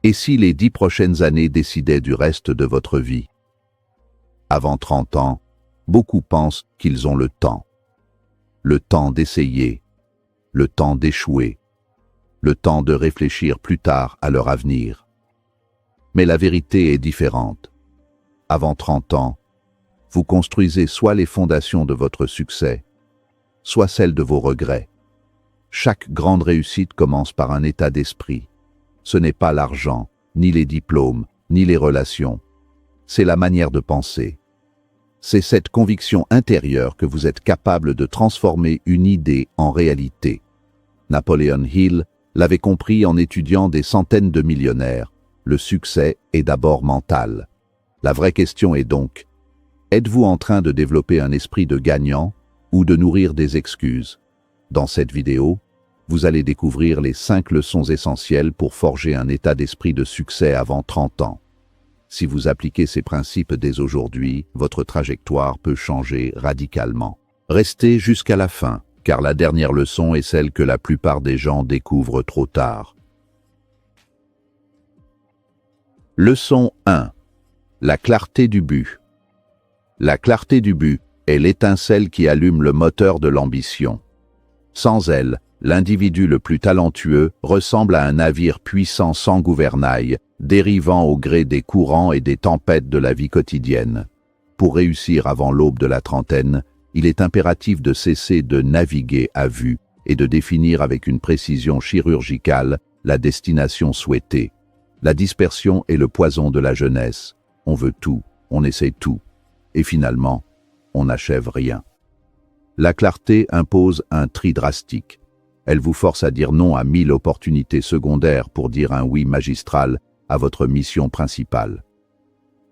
Et si les 10 prochaines années décidaient du reste de votre vie? Avant 30 ans, beaucoup pensent qu'ils ont le temps. Le temps d'essayer, le temps d'échouer, le temps de réfléchir plus tard à leur avenir. Mais la vérité est différente. Avant 30 ans, vous construisez soit les fondations de votre succès, soit celles de vos regrets. Chaque grande réussite commence par un état d'esprit. Ce n'est pas l'argent, ni les diplômes, ni les relations. C'est la manière de penser. C'est cette conviction intérieure que vous êtes capable de transformer une idée en réalité. Napoleon Hill l'avait compris en étudiant des centaines de millionnaires. Le succès est d'abord mental. La vraie question est donc, êtes-vous en train de développer un esprit de gagnant ou de nourrir des excuses? Dans cette vidéo, vous allez découvrir les 5 leçons essentielles pour forger un état d'esprit de succès avant 30 ans. Si vous appliquez ces principes dès aujourd'hui, votre trajectoire peut changer radicalement. Restez jusqu'à la fin, car la dernière leçon est celle que la plupart des gens découvrent trop tard. Leçon 1. La clarté du but. La clarté du but est l'étincelle qui allume le moteur de l'ambition. Sans elle, l'individu le plus talentueux ressemble à un navire puissant sans gouvernail, dérivant au gré des courants et des tempêtes de la vie quotidienne. Pour réussir avant l'aube de la trentaine, il est impératif de cesser de naviguer à vue et de définir avec une précision chirurgicale la destination souhaitée. La dispersion est le poison de la jeunesse. On veut tout, on essaie tout, et finalement, on n'achève rien. La clarté impose un tri drastique. Elle vous force à dire non à 1000 opportunités secondaires pour dire un oui magistral à votre mission principale.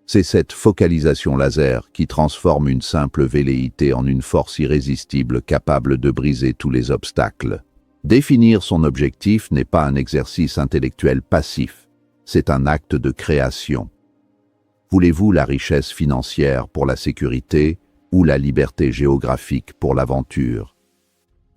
C'est cette focalisation laser qui transforme une simple velléité en une force irrésistible capable de briser tous les obstacles. Définir son objectif n'est pas un exercice intellectuel passif, c'est un acte de création. Voulez-vous la richesse financière pour la sécurité ou la liberté géographique pour l'aventure?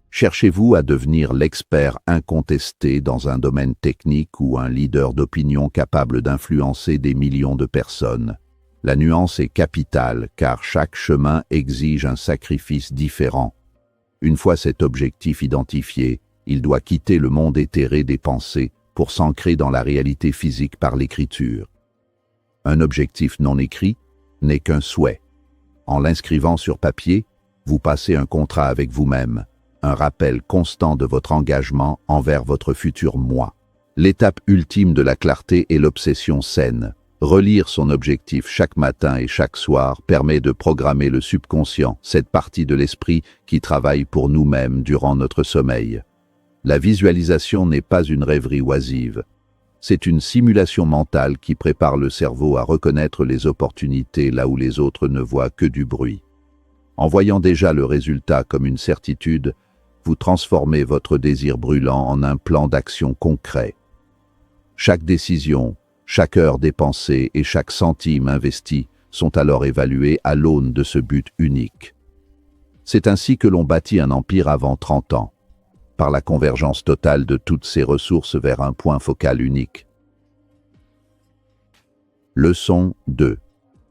Cherchez-vous à devenir l'expert incontesté dans un domaine technique ou un leader d'opinion capable d'influencer des millions de personnes? La nuance est capitale car chaque chemin exige un sacrifice différent. Une fois cet objectif identifié, il doit quitter le monde éthéré des pensées pour s'ancrer dans la réalité physique par l'écriture. Un objectif non écrit n'est qu'un souhait. En l'inscrivant sur papier, vous passez un contrat avec vous-même, un rappel constant de votre engagement envers votre futur moi. L'étape ultime de la clarté est l'obsession saine. Relire son objectif chaque matin et chaque soir permet de programmer le subconscient, cette partie de l'esprit qui travaille pour nous-mêmes durant notre sommeil. La visualisation n'est pas une rêverie oisive. C'est une simulation mentale qui prépare le cerveau à reconnaître les opportunités là où les autres ne voient que du bruit. En voyant déjà le résultat comme une certitude, vous transformez votre désir brûlant en un plan d'action concret. Chaque décision, chaque heure dépensée et chaque centime investi sont alors évalués à l'aune de ce but unique. C'est ainsi que l'on bâtit un empire avant 30 ans. Par la convergence totale de toutes ces ressources vers un point focal unique. Leçon 2.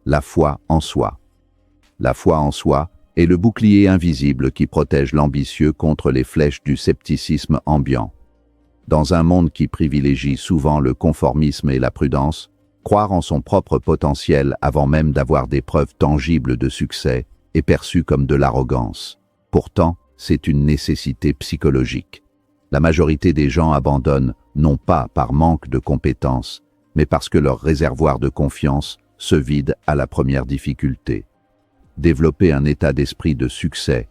La foi en soi. La foi en soi est le bouclier invisible qui protège l'ambitieux contre les flèches du scepticisme ambiant. Dans un monde qui privilégie souvent le conformisme et la prudence, croire en son propre potentiel avant même d'avoir des preuves tangibles de succès est perçu comme de l'arrogance. Pourtant, c'est une nécessité psychologique. La majorité des gens abandonnent, non pas par manque de compétences, mais parce que leur réservoir de confiance se vide à la première difficulté. Développer un état d'esprit de succès,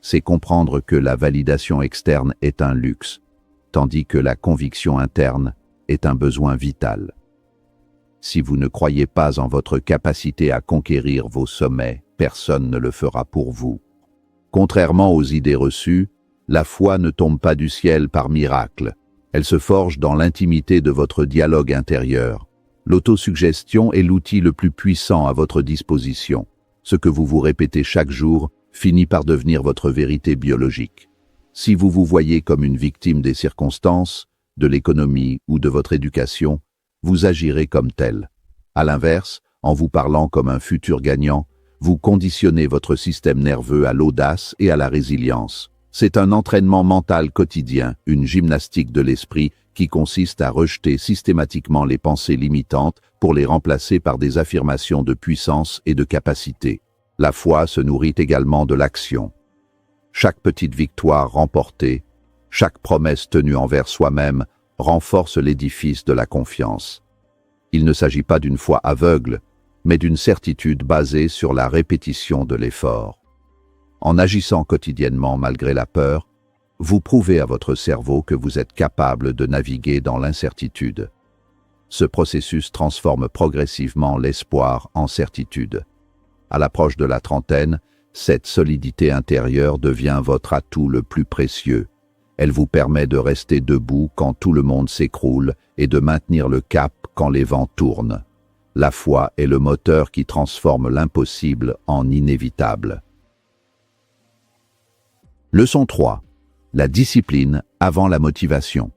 c'est comprendre que la validation externe est un luxe, tandis que la conviction interne est un besoin vital. Si vous ne croyez pas en votre capacité à conquérir vos sommets, personne ne le fera pour vous. Contrairement aux idées reçues, la foi ne tombe pas du ciel par miracle. Elle se forge dans l'intimité de votre dialogue intérieur. L'autosuggestion est l'outil le plus puissant à votre disposition. Ce que vous vous répétez chaque jour finit par devenir votre vérité biologique. Si vous vous voyez comme une victime des circonstances, de l'économie ou de votre éducation, vous agirez comme tel. À l'inverse, en vous parlant comme un futur gagnant, vous conditionnez votre système nerveux à l'audace et à la résilience. C'est un entraînement mental quotidien, une gymnastique de l'esprit qui consiste à rejeter systématiquement les pensées limitantes pour les remplacer par des affirmations de puissance et de capacité. La foi se nourrit également de l'action. Chaque petite victoire remportée, chaque promesse tenue envers soi-même renforce l'édifice de la confiance. Il ne s'agit pas d'une foi aveugle, mais d'une certitude basée sur la répétition de l'effort. En agissant quotidiennement malgré la peur, vous prouvez à votre cerveau que vous êtes capable de naviguer dans l'incertitude. Ce processus transforme progressivement l'espoir en certitude. À l'approche de la trentaine, cette solidité intérieure devient votre atout le plus précieux. Elle vous permet de rester debout quand tout le monde s'écroule et de maintenir le cap quand les vents tournent. La foi est le moteur qui transforme l'impossible en inévitable. Leçon 3. La discipline avant la motivation.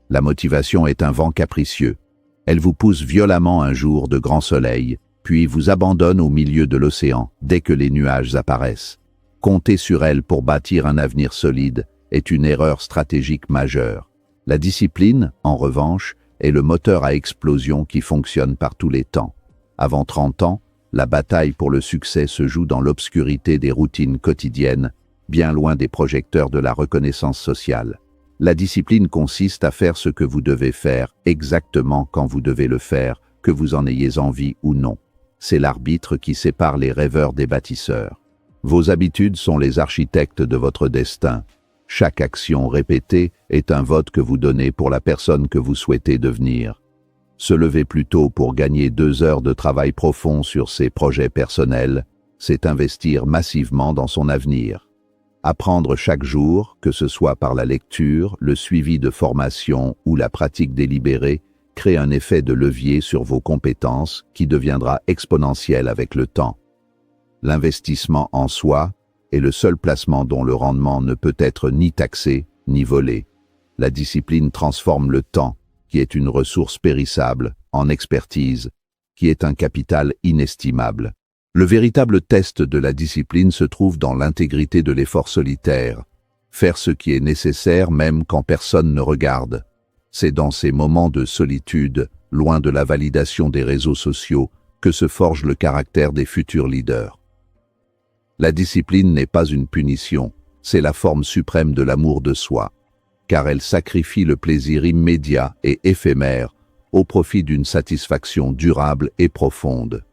La motivation est un vent capricieux. Elle vous pousse violemment un jour de grand soleil, puis vous abandonne au milieu de l'océan dès que les nuages apparaissent. Compter sur elle pour bâtir un avenir solide est une erreur stratégique majeure. La discipline, en revanche, est le moteur à explosion qui fonctionne par tous les temps. Avant 30 ans, la bataille pour le succès se joue dans l'obscurité des routines quotidiennes, bien loin des projecteurs de la reconnaissance sociale. La discipline consiste à faire ce que vous devez faire exactement quand vous devez le faire, que vous en ayez envie ou non. C'est l'arbitre qui sépare les rêveurs des bâtisseurs. Vos habitudes sont les architectes de votre destin. Chaque action répétée est un vote que vous donnez pour la personne que vous souhaitez devenir. Se lever plus tôt pour gagner 2 heures de travail profond sur ses projets personnels, c'est investir massivement dans son avenir. Apprendre chaque jour, que ce soit par la lecture, le suivi de formation ou la pratique délibérée, crée un effet de levier sur vos compétences qui deviendra exponentiel avec le temps. L'investissement en soi est le seul placement dont le rendement ne peut être ni taxé ni volé. La discipline transforme le temps, qui est une ressource périssable, en expertise, qui est un capital inestimable. Le véritable test de la discipline se trouve dans l'intégrité de l'effort solitaire. Faire ce qui est nécessaire même quand personne ne regarde. C'est dans ces moments de solitude, loin de la validation des réseaux sociaux, que se forge le caractère des futurs leaders. La discipline n'est pas une punition, c'est la forme suprême de l'amour de soi, car elle sacrifie le plaisir immédiat et éphémère au profit d'une satisfaction durable et profonde.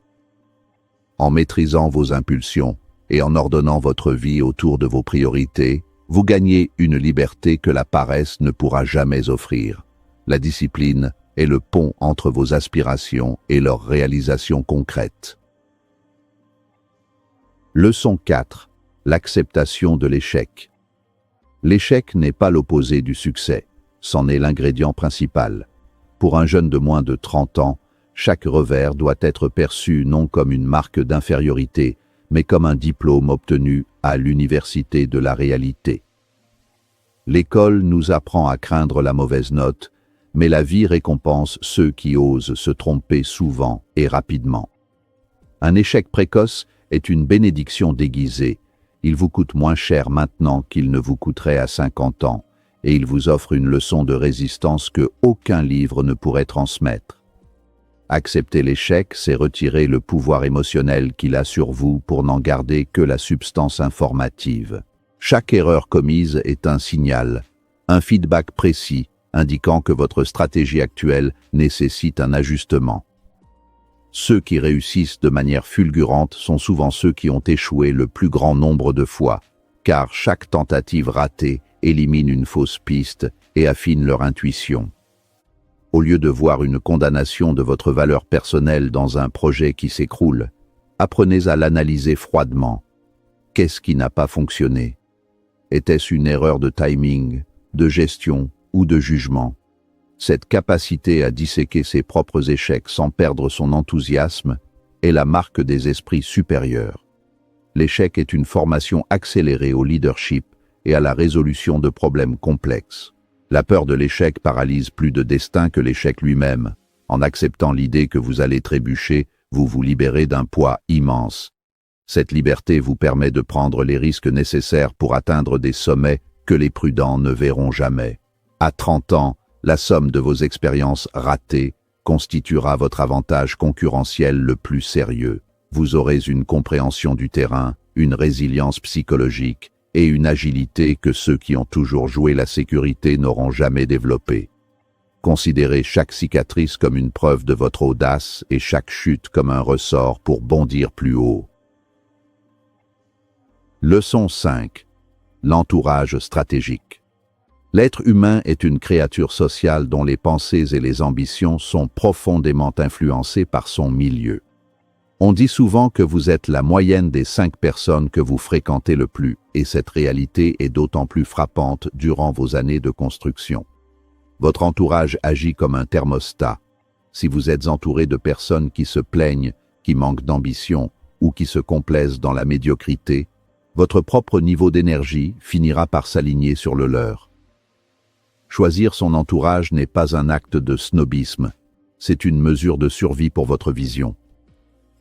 En maîtrisant vos impulsions et en ordonnant votre vie autour de vos priorités, vous gagnez une liberté que la paresse ne pourra jamais offrir. La discipline est le pont entre vos aspirations et leur réalisation concrète. Leçon 4. L'acceptation de l'échec. L'échec n'est pas l'opposé du succès, c'en est l'ingrédient principal. Pour un jeune de moins de 30 ans, chaque revers doit être perçu non comme une marque d'infériorité, mais comme un diplôme obtenu à l'université de la réalité. L'école nous apprend à craindre la mauvaise note, mais la vie récompense ceux qui osent se tromper souvent et rapidement. Un échec précoce est une bénédiction déguisée. Il vous coûte moins cher maintenant qu'il ne vous coûterait à 50 ans, et il vous offre une leçon de résistance que aucun livre ne pourrait transmettre. Accepter l'échec, c'est retirer le pouvoir émotionnel qu'il a sur vous pour n'en garder que la substance informative. Chaque erreur commise est un signal, un feedback précis, indiquant que votre stratégie actuelle nécessite un ajustement. Ceux qui réussissent de manière fulgurante sont souvent ceux qui ont échoué le plus grand nombre de fois, car chaque tentative ratée élimine une fausse piste et affine leur intuition. Au lieu de voir une condamnation de votre valeur personnelle dans un projet qui s'écroule, apprenez à l'analyser froidement. Qu'est-ce qui n'a pas fonctionné? Était-ce une erreur de timing, de gestion ou de jugement? Cette capacité à disséquer ses propres échecs sans perdre son enthousiasme est la marque des esprits supérieurs. L'échec est une formation accélérée au leadership et à la résolution de problèmes complexes. La peur de l'échec paralyse plus de destin que l'échec lui-même. En acceptant l'idée que vous allez trébucher, vous vous libérez d'un poids immense. Cette liberté vous permet de prendre les risques nécessaires pour atteindre des sommets que les prudents ne verront jamais. À 30 ans, la somme de vos expériences ratées constituera votre avantage concurrentiel le plus sérieux. Vous aurez une compréhension du terrain, une résilience psychologique et une agilité que ceux qui ont toujours joué la sécurité n'auront jamais développée. Considérez chaque cicatrice comme une preuve de votre audace et chaque chute comme un ressort pour bondir plus haut. Leçon 5. L'entourage stratégique. L'être humain est une créature sociale dont les pensées et les ambitions sont profondément influencées par son milieu. On dit souvent que vous êtes la moyenne des 5 personnes que vous fréquentez le plus, et cette réalité est d'autant plus frappante durant vos années de construction. Votre entourage agit comme un thermostat. Si vous êtes entouré de personnes qui se plaignent, qui manquent d'ambition ou qui se complaisent dans la médiocrité, votre propre niveau d'énergie finira par s'aligner sur le leur. Choisir son entourage n'est pas un acte de snobisme, c'est une mesure de survie pour votre vision.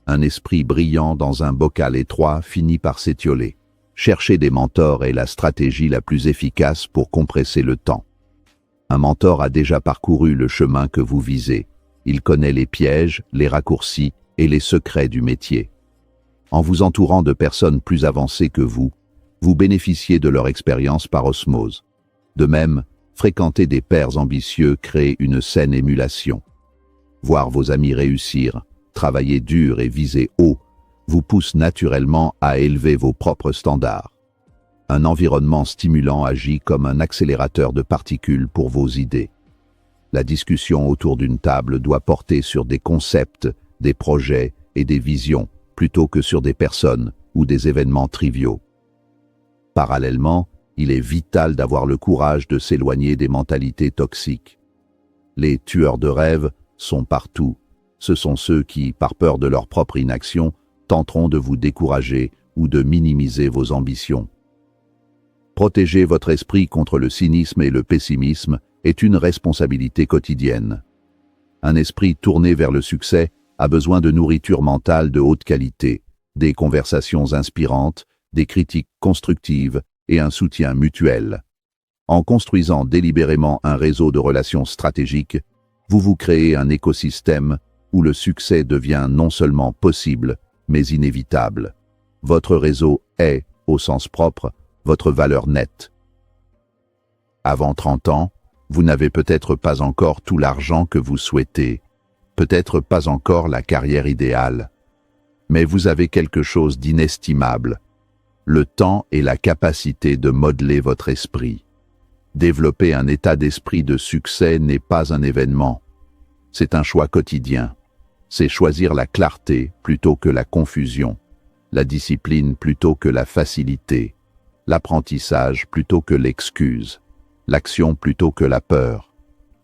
Un esprit brillant dans un bocal étroit finit par s'étioler. Chercher des mentors est la stratégie la plus efficace pour compresser le temps. Un mentor a déjà parcouru le chemin que vous visez. Il connaît les pièges, les raccourcis et les secrets du métier. En vous entourant de personnes plus avancées que vous, vous bénéficiez de leur expérience par osmose. De même, fréquenter des pairs ambitieux crée une saine émulation. Voir vos amis réussir, travailler dur et viser haut, vous pousse naturellement à élever vos propres standards. Un environnement stimulant agit comme un accélérateur de particules pour vos idées. La discussion autour d'une table doit porter sur des concepts, des projets et des visions, plutôt que sur des personnes ou des événements triviaux. Parallèlement, il est vital d'avoir le courage de s'éloigner des mentalités toxiques. Les tueurs de rêves sont partout. Ce sont ceux qui, par peur de leur propre inaction, tenteront de vous décourager ou de minimiser vos ambitions. Protéger votre esprit contre le cynisme et le pessimisme est une responsabilité quotidienne. Un esprit tourné vers le succès a besoin de nourriture mentale de haute qualité, des conversations inspirantes, des critiques constructives et un soutien mutuel. En construisant délibérément un réseau de relations stratégiques, vous vous créez un écosystème où le succès devient non seulement possible, mais inévitable. Votre réseau est, au sens propre, votre valeur nette. Avant 30 ans, vous n'avez peut-être pas encore tout l'argent que vous souhaitez, peut-être pas encore la carrière idéale, mais vous avez quelque chose d'inestimable, le temps et la capacité de modeler votre esprit. Développer un état d'esprit de succès n'est pas un événement, c'est un choix quotidien. C'est choisir la clarté plutôt que la confusion, la discipline plutôt que la facilité, l'apprentissage plutôt que l'excuse, l'action plutôt que la peur.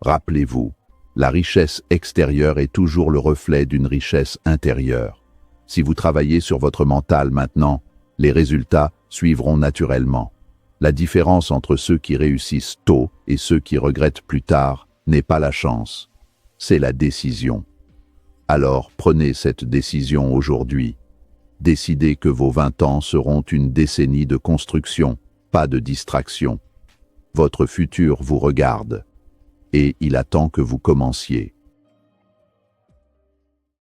Rappelez-vous, la richesse extérieure est toujours le reflet d'une richesse intérieure. Si vous travaillez sur votre mental maintenant, les résultats suivront naturellement. La différence entre ceux qui réussissent tôt et ceux qui regrettent plus tard n'est pas la chance, c'est la décision. Alors prenez cette décision aujourd'hui. Décidez que vos 20 ans seront une décennie de construction, pas de distraction. Votre futur vous regarde, et il attend que vous commenciez.